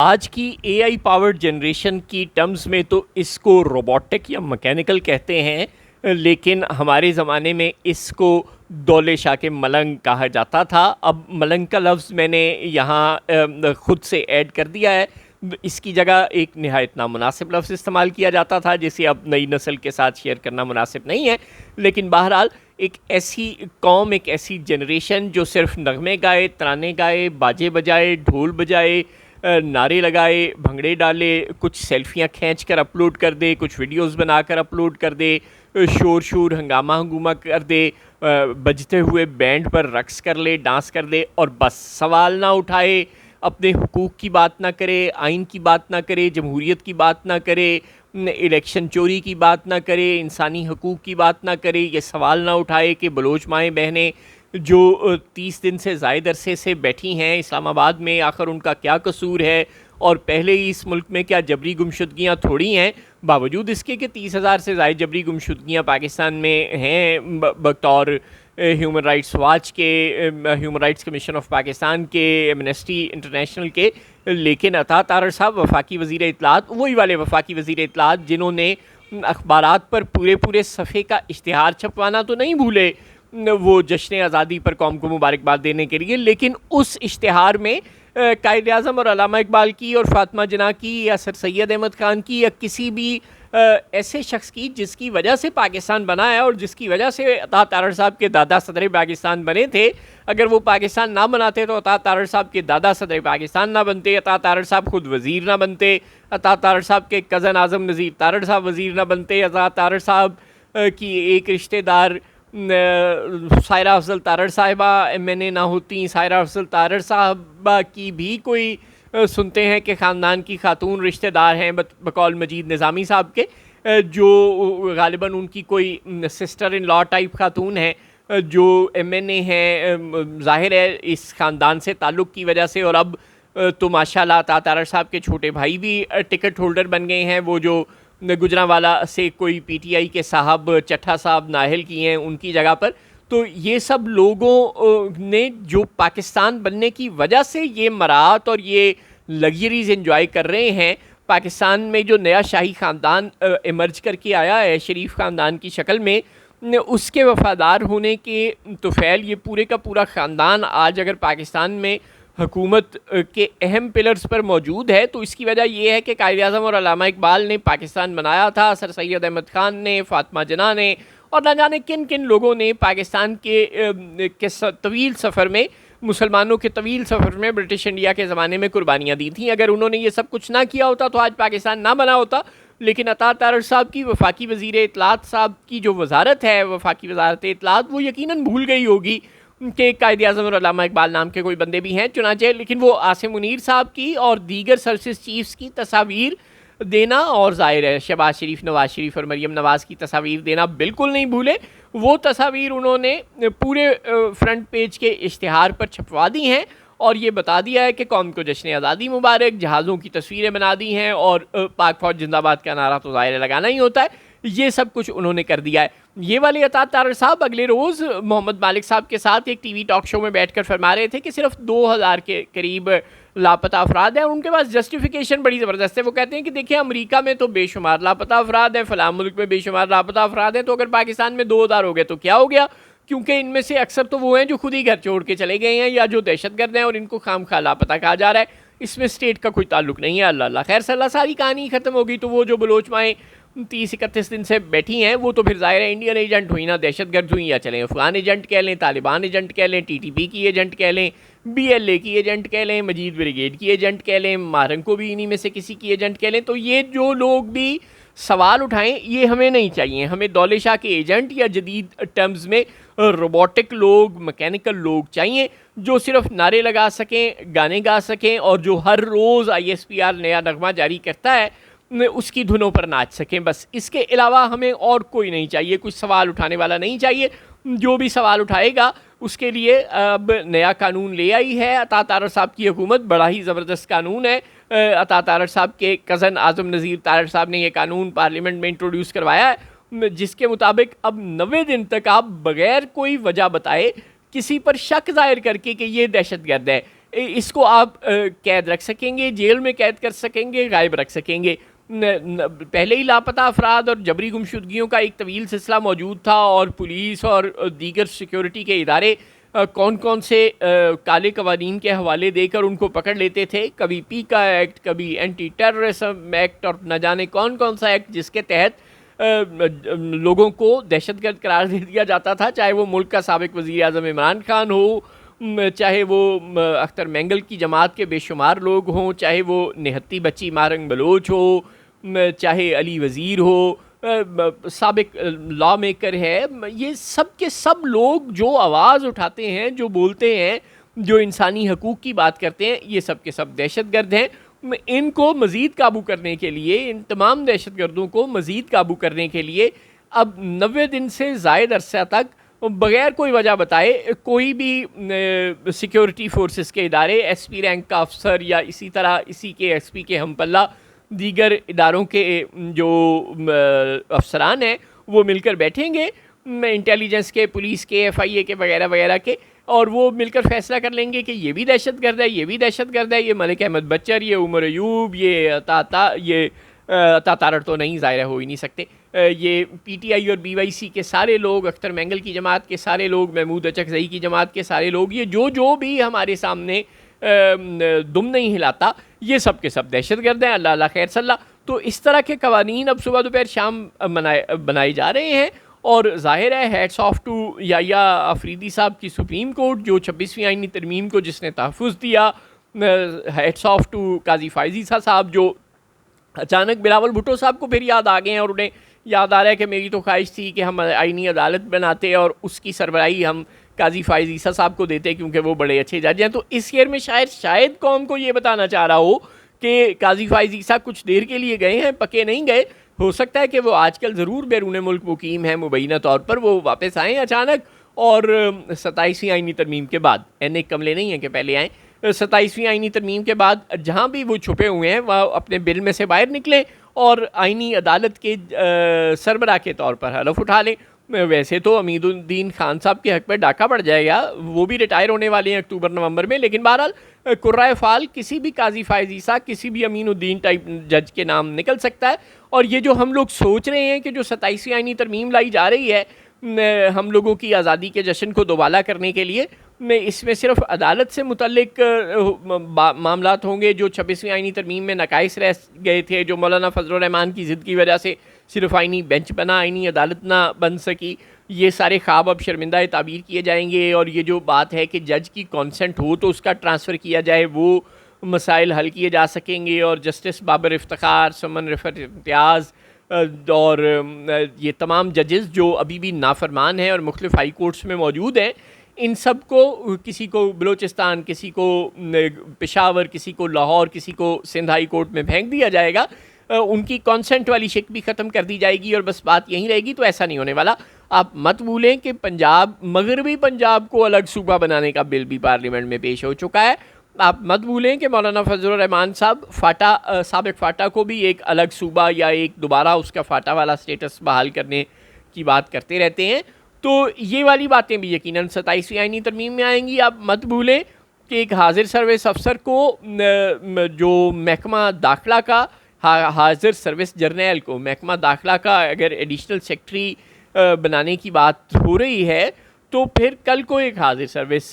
आज की AI powered generation की टर्म्स में तो इसको रोबोटिक या मैकेनिकल कहते हैं, लेकिन हमारे ज़माने में इसको दौले शाह के मलंग कहा जाता था। अब मलंग का लफ्ज़ मैंने यहाँ ख़ुद से ऐड कर दिया है। इसकी जगह एक नहायत नामुनासिब लफ्ज़ इस्तेमाल किया जाता था, जिसे अब नई नस्ल के साथ शेयर करना मुनासिब नहीं है। लेकिन बहरहाल एक ऐसी कौम, एक ऐसी जनरेशन जो सिर्फ नगमे गाए, तराने गाए, बाजे बजाए, ढोल बजाए, नारे लगाए, भंगड़े डाले, कुछ सेल्फियाँ खींच कर अपलोड कर दे, कुछ वीडियोस बनाकर अपलोड कर दे, शोर शोर हंगामा हंगूमा कर दे, बजते हुए बैंड पर रक्स कर ले, डांस कर दे और बस सवाल ना उठाए, अपने हुकूक की बात ना करे, आइन की बात ना करे, जमहूरियत की बात ना करे, इलेक्शन चोरी की बात ना करे, इंसानी हकूक़ की बात ना करे, ये सवाल ना उठाए कि बलोच माएँ बहनें जो 30 दिन से ज़ायद अरसे से बैठी हैं इस्लामाबाद में, आखिर उनका क्या कसूर है और पहले ही इस मुल्क में क्या जबरी गुमशुदगियाँ थोड़ी हैं, बावजूद इसके कि 30,000 से ज़ायद जबरी गुमशुदगियाँ पाकिस्तान में हैं बतौर ह्यूमन राइट्स वॉच के, human rights commission of Pakistan के, एमनेस्टी इंटरनेशनल के। लेकिन अता तारड़ साहब वफाकी वज़ीर इत्तलात, वही वाले वफाकी वज़ीर इत्तलात जिन्होंने अखबारात पर पूरे पूरे सफ़े का इश्तिहार छपवाना तो नहीं भूले वो जश्न आज़ादी पर कौम को मुबारकबाद देने के लिए, लेकिन उस इश्तिहार में कायद आज़म और अल्लामा इकबाल की और फातिमा जना की या सर सैयद अहमद ख़ान की या किसी भी ऐसे शख्स की जिसकी वजह से पाकिस्तान बना है और जिसकी वजह से अता तारड़ साहब के दादा सदर पाकिस्तान बने थे, अगर वो पाकिस्तान ना बनाते तो अता तारड़ साहब के दादा सदर पाकिस्तान ना बनते, अता तारड़ साहब खुद वज़ीर ना बनते, अता तारड़ साहब के कज़न आज़म नज़ीर तारड़ साहब वज़ीर ना बनते, अता तारड़ साहब की एक रिश्तेदार सायरा अफजल तारड़ साहिबा MNA ना होती, सायरा अफजल तारड़ साहबा की भी कोई सुनते हैं कि ख़ानदान की खातून रिश्तेदार हैं बकौल मजीद निज़ामी साहब के, जो गालिबन उनकी कोई सिस्टर इन लॉ टाइप खातून है, जो MNA हैं, ज़ाहिर है इस ख़ानदान से ताल्लुक़ की वजह से। और अब तो माशाल्लाह अता तारड़ साहब के छोटे भाई भी टिकट होल्डर बन गए हैं, वो जो गुजरांवाला से कोई PTI के साहब चट्ठा साहब नाहल की हैं उनकी जगह पर। तो ये सब लोगों ने जो पाकिस्तान बनने की वजह से ये मराहत और ये लग्जरीज एंजॉय कर रहे हैं, पाकिस्तान में जो नया शाही ख़ानदान इमर्ज करके आया है शरीफ ख़ानदान की शक्ल में, उसके वफ़ादार होने के तोफ़ैल ये पूरे का पूरा ख़ानदान आज अगर पाकिस्तान में हुकूमत के अहम पिलर्स पर मौजूद है, तो इसकी वजह यह है कि कायद आज़म और अल्लामा इकबाल ने पाकिस्तान बनाया था, सर सैयद अहमद ख़ान ने, फातिमा जना ने और न जाने किन किन लोगों ने पाकिस्तान के तवील सफ़र में, मुसलमानों के तवील सफ़र में ब्रिटिश इंडिया के ज़माने में कुर्बानियाँ दी थी। अगर उन्होंने ये सब कुछ ना किया होता तो आज पाकिस्तान ना बना होता। लेकिन अता तारड़ साहब की वफाकी वज़ीर इत्तलात साहब की जो वजारत है, वफाकी वजारत इत्तलात, वो यकीनन भूल गई होगी कि कायद आज़म और अल्लामा इकबाल नाम के कोई बंदे भी हैं। चुनांचे लेकिन वो आसिम मुनीर साहब की और दीगर सर्विस चीफ्स की तस्वीर देना, और ज़ाहिर है शहबाज शरीफ, नवाज़ शरीफ और मरीम नवाज़ की तस्वीर देना बिल्कुल नहीं भूले। वो तस्वीर उन्होंने पूरे फ्रंट पेज के इश्तिहार पर छपवा दी हैं और ये बता दिया है कि कौम को जश्न आज़ादी मुबारक, जहाज़ों की तस्वीरें बना दी हैं और पाक फ़ौज जिंदाबाद का नारा तो ज़ाहिर लगाना ही होता है। ये सब कुछ उन्होंने कर दिया है। ये वाले अता तारड़ साहब अगले रोज़ मोहम्मद मालिक साहब के साथ एक TV टॉक शो में बैठकर फरमा रहे थे कि सिर्फ 2000 के करीब लापता अफराद हैं और उनके पास जस्टिफिकेशन बड़ी ज़बरदस्त है। वो कहते हैं कि देखिए अमेरिका में तो बेशुमार लापता अफराद हैं, फ़लाँ मुल्क में बेशुमार लापता अफराद हैं, तो अगर पाकिस्तान में 2000 हो गए तो क्या हो गया, क्योंकि इनमें से अक्सर तो वो हैं जो खुद ही घर छोड़ के चले गए हैं या जो दहशतगर्द हैं और इनको खामखा लापता कहा जा रहा है। इसमें स्टेट का कोई ताल्लुक नहीं है। अल्लाह अल्लाह खैर सल्ला, सारी कहानी ख़त्म होगी। तो वो जो बलोच माएँ 30-31 दिन से बैठी हैं, वो तो फिर ज़ाहिर है इंडियन एजेंट हुई ना, दहशतगर्द हुई, या चलें अफ़गान एजेंट कह लें, तालिबान एजेंट कह लें, TTP की एजेंट कह लें, BLA की एजेंट कह लें, मजीद ब्रिगेड की एजेंट कह लें, मारंग को भी इन्हीं में से किसी की एजेंट कह लें। तो ये जो लोग भी सवाल उठाएं, ये हमें नहीं चाहिए। हमें दौले शाह के एजेंट या जदीद टर्म्स में रोबोटिक लोग, मैकेनिकल लोग चाहिए जो सिर्फ नारे लगा सकें, गाने गा सकें और जो हर रोज़ ISPR नया नगमा जारी करता है उसकी धुनों पर नाच सकें। बस इसके अलावा हमें और कोई नहीं चाहिए, कुछ सवाल उठाने वाला नहीं चाहिए। जो भी सवाल उठाएगा उसके लिए अब नया कानून ले आई है अता तारड़ साहब की हुकूमत। बड़ा ही ज़बरदस्त कानून है। अता तारड़ साहब के कज़न आज़म नज़ीर तारड़ साहब ने यह कानून पार्लियामेंट में इंट्रोड्यूस करवाया है, जिसके मुताबिक अब 90 दिन तक आप बग़ैर कोई वजह बताए किसी पर शक ज़ाहिर करके कि ये दहशतगर्द है, इसको आप कैद रख सकेंगे, जेल में कैद कर सकेंगे, गायब रख सकेंगे। पहले ही लापता अफराद और जबरी गुमशुदगियों का एक तवील सिलसिला मौजूद था और पुलिस और दीगर सिक्योरिटी के इदारे कौन कौन से काले कवानीन के हवाले देकर उनको पकड़ लेते थे। कभी पीका एक्ट, कभी एंटी टेररिज्म एक्ट और न जाने कौन कौन सा एक्ट जिसके तहत लोगों को दहशतगर्द करार दे दिया जाता था, चाहे वो मुल्क का साबिक वज़ीर आज़म इमरान खान हो, चाहे वो अख्तर मैंगल की जमात के बेशुमार लोग हों, चाहे वो निहत्ती बच्ची मारंग बलोच हो, चाहे अली वज़ीर हो, साबिक लॉ मेकर है। ये सब के सब लोग जो आवाज़ उठाते हैं, जो बोलते हैं, जो इंसानी हकूक़ की बात करते हैं, ये सब के सब दहशतगर्द हैं। इनको मज़ीद काबू करने के लिए, इन तमाम दहशतगर्दों को मज़ीद काबू करने के लिए अब 90 दिन से ज़ायद अरसा तक बग़ैर कोई वजह बताए कोई भी सिक्योरिटी फोर्सेस के इदारे, एसपी रैंक का अफसर या इसी तरह इसी के एसपी के हमपल्ला दीगर इदारों के जो अफसरान हैं वो मिलकर बैठेंगे, इंटेलिजेंस के, पुलिस के, FIA के वगैरह वगैरह के, और वो मिलकर फैसला कर लेंगे कि ये भी दहशतगर्द है, ये भी दहशतगर्द है, ये मलिक अहमद बच्चर, ये उमर अयूब, ये तारड़ तो नहीं, ज़ाहिर हो ही नहीं सकते, ये PTI और BYC के सारे लोग, अख्तर मैंगल की जमात के सारे लोग, महमूद अचकज़ई की जमात के सारे लोग, ये जो भी हमारे सामने दुम नहीं हिलाता, ये सब के सब दहशतगर्द हैं। अल्लाह अल्लाह खैर सल्ला। तो इस तरह के कवानीन अब सुबह दोपहर शाम बनाए जा रहे हैं और ज़ाहिर है हैट्स ऑफ टू या अफरीदी साहब की सुप्रीम कोर्ट जो 26वीं आईनी तरमीम को जिसने तहफ़्फ़ुज़ दिया, हैट्स ऑफ टू काजी फ़ायज़ ईसा साहब जो अचानक बिलावल भुट्टो साहब को फिर याद आ गए हैं और उन्हें याद आ रहा है कि मेरी तो ख्वाहिश थी कि हम आईनी अदालत बनाते और उसकी सरबराही हम काजी फ़ायज़ ईसा साहब को देते क्योंकि वो बड़े अच्छे जज हैं। तो इस ईयर में शायद कौम को ये बताना चाह रहा हो कि काजी फ़ायज़ ईसा कुछ देर के लिए गए हैं, पके नहीं गए। हो सकता है कि वो आजकल ज़रूर बैरून मुल्क मुकीम हैं, मुबैना तौर पर वो वापस आएँ अचानक और 27वीं आईनी तरमीम के बाद, एन एक कमले नहीं हैं कि पहले आएँ, 27वीं आईनी तरमीम के बाद जहाँ भी वो छुपे हुए हैं वह अपने बिल में से बाहर निकलें और आईनी अदालत के सरबराह के तौर पर हलफ उठा लें। वैसे तो अमीदुद्दीन खान साहब के हक़ पर डाका पड़ जाएगा, वो भी रिटायर होने वाले हैं अक्टूबर नवंबर में, लेकिन बहरहाल कुर्राए फ़ाल किसी भी काजी फ़ायज़ ईसा, किसी भी अमीनुद्दीन टाइप जज के नाम निकल सकता है। और ये जो हम लोग सोच रहे हैं कि जो 27वीं आईनी तरमीम लाई जा रही है हम लोगों की आज़ादी के जश्न को दोबाला करने के लिए, इसमें सिर्फ अदालत से मुतल्लिक मामलात होंगे जो 26वीं आईनी तरमीम में नकाइस रह गए थे, जो मौलाना फजलुर रहमान की ज़िद की वजह से सिर्फ आईनी बेंच बना, आईनी अदालत ना बन सकी। ये सारे ख्वाब अब शर्मिंदा ताबीर किए जाएंगे और ये जो बात है कि जज की कॉन्सेंट हो तो उसका ट्रांसफ़र किया जाए, वो मसाइल हल किए जा सकेंगे। और जस्टिस बाबर इफ्तिखार, सुमन रिफत इम्तियाज़ और ये तमाम जजेस जो अभी भी नाफरमान हैं और मुख्तलिफ़ हाई कोर्ट्स में मौजूद हैं, इन सब को, किसी को बलोचिस्तान, किसी को पेशावर, किसी को लाहौर, किसी को सिंध हाई कोर्ट में फेंक दिया जाएगा, उनकी कॉन्सेंट वाली शिक भी ख़त्म कर दी जाएगी और बस बात यहीं रहेगी। तो ऐसा नहीं होने वाला। आप मत भूलें कि पंजाब, मगरबी पंजाब को अलग सूबा बनाने का बिल भी पार्लियामेंट में पेश हो चुका है। आप मत भूलें कि मौलाना फजलुर रहमान साहब साबिक फ़ाटा को भी एक अलग सूबा या एक दोबारा उसका फ़ाटा वाला स्टेटस बहाल करने की बात करते रहते हैं। तो ये वाली बातें भी यकीनन 27वीं आईनी तरमीम में आएंगी। आप मत भूलें कि एक हाजिर सर्विस अफसर को जो महकमा दाखिला का, हाजिर सर्विस जर्नैल को महकमा दाखिला का अगर एडिशनल सेक्रेटरी बनाने की बात हो रही है तो फिर कल को एक हाजिर सर्विस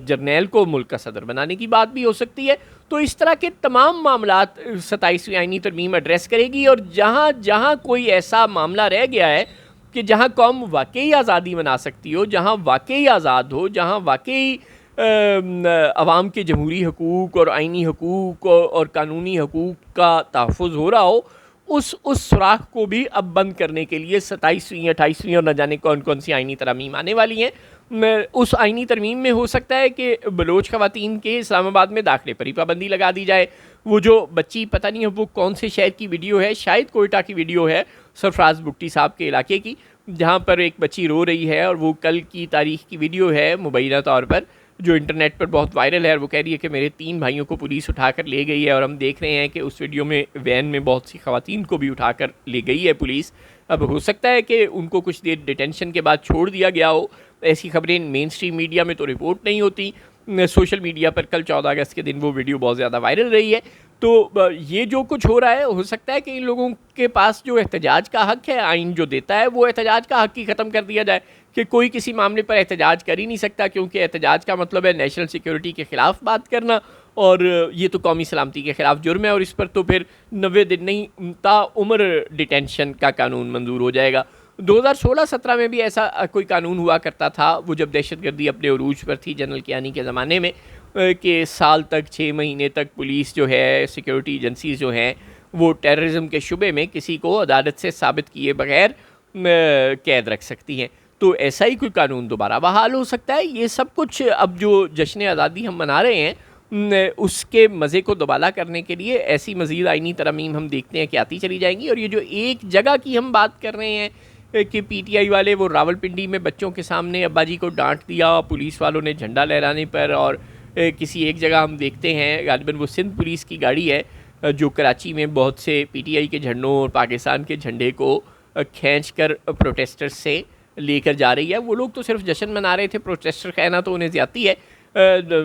जर्नैल को मुल्क का सदर बनाने की बात भी हो सकती है। तो इस तरह के तमाम मामलात 27वीं आईनी तरमीम एड्रेस करेगी और जहाँ जहाँ कोई ऐसा मामला रह गया है कि जहाँ कौम वाकई आज़ादी मना सकती हो, जहाँ वाकई आज़ाद हो, जहाँ वाकई अवाम के जमहूरी हकूक़ और आइनी हकूक़ और कानूनी हकूक़ का तहफ़्फ़ुज़ हो रहा हो, उस सुराख को भी अब बंद करने के लिए 27वीं 28वीं और न जाने कौन कौन सी आइनी तरमीम आने वाली हैं। उस आइनी तरमीम में हो सकता है कि बलोच ख़वातीन के इस्लामाबाद में दाखिले पर ही पाबंदी लगा दी जाए। वो जो बच्ची, पता नहीं है वो कौन से शहर की वीडियो है, शायद कोयटा की वीडियो है, सरफराज बुगटी साहब के इलाके की, जहाँ पर एक बच्ची रो रही है और वो कल की तारीख़ की वीडियो है मुबैना तौर पर, जो इंटरनेट पर बहुत वायरल है। और वो कह रही है कि मेरे 3 भाइयों को पुलिस उठाकर ले गई है और हम देख रहे हैं कि उस वीडियो में वैन में बहुत सी ख़वातीन को भी उठाकर ले गई है पुलिस। अब हो सकता है कि उनको कुछ देर डिटेंशन के बाद छोड़ दिया गया हो। ऐसी खबरें मेन स्ट्रीम मीडिया में तो रिपोर्ट नहीं होती, सोशल मीडिया पर कल 14 अगस्त के दिन वो वीडियो बहुत ज़्यादा वायरल रही है। तो ये जो कुछ हो रहा है, हो सकता है कि इन लोगों के पास जो एहतजाज का हक़ है, आइन जो देता है वो एहतजाज का हक़ ही ख़त्म कर दिया जाए कि कोई किसी मामले पर एहतजाज कर ही नहीं सकता, क्योंकि एहतजाज का मतलब है नेशनल सिक्योरिटी के ख़िलाफ़ बात करना, और ये तो कौमी सलामती के ख़िलाफ़ जुर्म है, और इस पर तो फिर 90 दिन नहीं ताउम्र डिटेंशन का कानून मंजूर हो जाएगा। 2016-17 में भी ऐसा कोई कानून हुआ करता था, वो जब दहशतगर्दी अपने उरूज पर थी जनरल कियानी के ज़माने में, कि साल तक 6 महीने तक पुलिस जो है, सिक्योरिटी एजेंसीज जो हैं, वो टेररिज्म के शुबे में किसी को अदालत से साबित किए बगैर कैद रख सकती हैं। तो ऐसा ही कोई कानून दोबारा बहाल हो सकता है। ये सब कुछ अब जो जश्न आज़ादी हम मना रहे हैं, उसके मज़े को दोबाला करने के लिए ऐसी मज़ीद आइनी तरमीम हम देखते हैं कि आती चली जाएंगी। और ये जो एक जगह की हम बात कर रहे हैं कि पीटीआई वाले वो रावलपिंडी में बच्चों के सामने अब्बा जी को डांट दिया पुलिस वालों ने झंडा लहराने पर, और किसी एक जगह हम देखते हैं गालिबन वो सिंध पुलिस की गाड़ी है जो कराची में बहुत से पीटीआई के झंडों और पाकिस्तान के झंडे को खींचकर प्रोटेस्टर्स से लेकर जा रही है। वो लोग तो सिर्फ जश्न मना रहे थे, प्रोटेस्टर कहना तो उन्हें ज़्यादती है,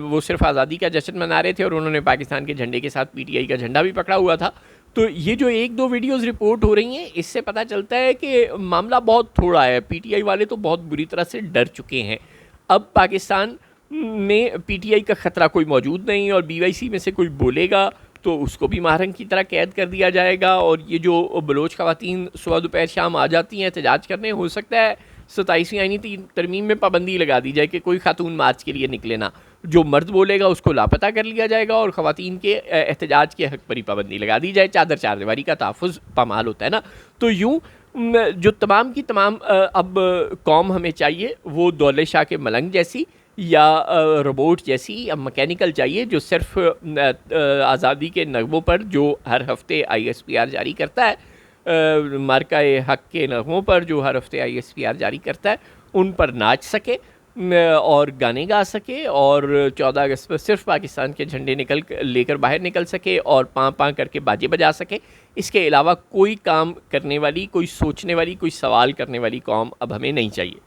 वो सिर्फ आज़ादी का जश्न मना रहे थे और उन्होंने पाकिस्तान के झंडे के साथ पीटीआई का झंडा भी पकड़ा हुआ था। तो ये जो एक दो वीडियोस रिपोर्ट हो रही हैं, इससे पता चलता है कि मामला बहुत थोड़ा है। पीटीआई वाले तो बहुत बुरी तरह से डर चुके हैं। अब पाकिस्तान में पीटीआई का ख़तरा कोई मौजूद नहीं, और बीवाईसी में से कोई बोलेगा तो उसको भी मारंग की तरह कैद कर दिया जाएगा। और ये जो बलोच ख़वातीन सुबह दोपहर शाम आ जाती हैं एहतजाज करने, हो सकता है 27वीं आईनी तरमीम में पाबंदी लगा दी जाए कि कोई खातून मार्च के लिए निकले ना, जो मर्द बोलेगा उसको लापता कर लिया जाएगा, और ख़वातीन के एहतजाज के हक़ पर ही पाबंदी लगा दी जाए। चादर चारदीवारी का तहफ़्फ़ुज़ पामाल होता है ना। तो यूँ जो तमाम की तमाम अब कौम हमें चाहिए वो दौलत शाह के मलंग जैसी या रोबोट जैसी या मैकेनिकल चाहिए, जो सिर्फ आज़ादी के नगमों पर जो हर हफ्ते ISPR जारी करता है, मार्का हक के नगमों पर जो हर हफ्ते ISPR जारी करता है, उन पर नाच सके और गाने गा सके, और 14 अगस्त पर सिर्फ पाकिस्तान के झंडे लेकर बाहर निकल सके और पाँ पाँ करके बाजे बजा सके। इसके अलावा कोई काम करने वाली, कोई सोचने वाली, कोई सवाल करने वाली कौम अब हमें नहीं चाहिए।